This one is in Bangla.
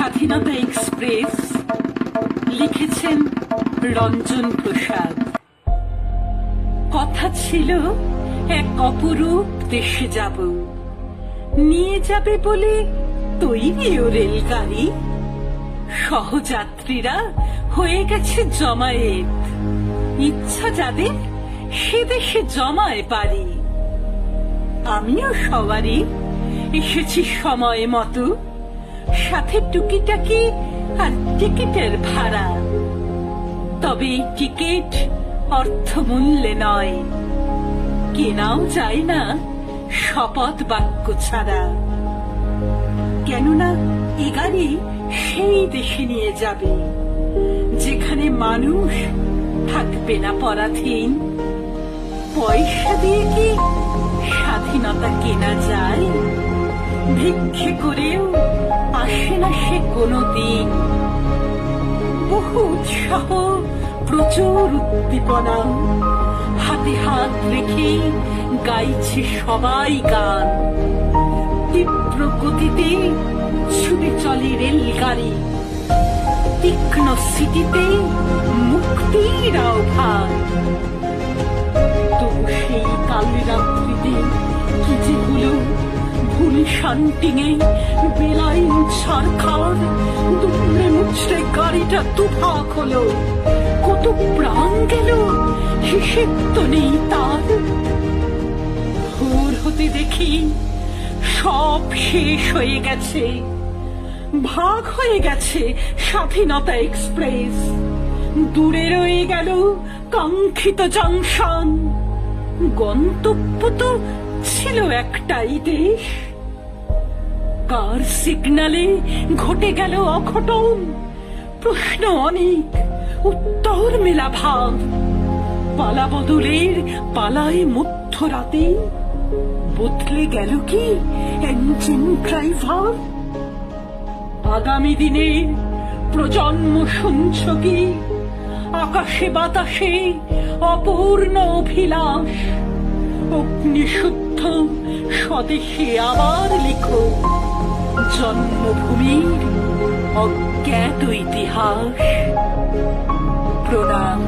স্বাধীনতা এক্সপ্রেস, লিখেছেন রঞ্জন প্রসাদ। কথা ছিল এক অপরূপ দেশে যাব, নিয়ে যাবে বলে তৈরি ও রেলগাড়ি। সহযাত্রীরা হয়ে গেছে জমায়েত, ইচ্ছা যাদের সে দেশে জমায় পারি। আমিও সবারই এসেছি সময় মতো, সাথে টুকিটাকি আর টিকিটের ভাড়া। তবে এই টিকিট অর্থমূল্যে নয়, কেনাও যায় না শপথ বাক্য ছাড়া। কেননা এ গাড়ি সেই দেশে নিয়ে যাবে যেখানে মানুষ থাকবে না পরাধীন। পয়সা দিয়ে কি স্বাধীনতা কেনা যায়? ভিক্ষে করেও আসে না সে কোনদিন। বহু উৎসাহ, প্রচুর উদ্দীপনা, হাতে হাত রেখে গাইছে সবাই গান। তীব্র গতিতে ছুটে চলে রেলগাড়ি, তীক্ষ্ণ স্মৃতিতে মুক্তির আহ্বান। তবু সেই কাল রাত্রিতে কি যে হলো, ভুল শান্তিঙে বেলাইন ছারখার, দুমড়ে মুচড়ে গাড়িটা দুভাগ হলো। কত প্রাণ গেল হিসেব তো নেই তার। ভোর হতে দেখি সব শেষ হয়ে গেছে, ভাগ হয়ে গেছে স্বাধীনতা এক্সপ্রেস। দূরে রয়ে গেল কাঙ্ক্ষিত জংশন, গন্তব্য তো ছিল একটাই দেশ। কার সিগনালে ঘটে গেল অঘটন, প্রশ্ন অনেক, উত্তর মেলা ভাব। পালা বদলের পালায় মধ্যরাতে বদলে গেল কি ইঞ্জিন ড্রাইভার? আগামী দিনের প্রজন্ম শুনছ কি? আকাশে বাতাসে অপূর্ণ অভিলাষ। অগ্নিশুদ্ধ স্বদেশে আবার লিখো জন্মভূমির অজ্ঞাত ইতিহাস। প্রণাম।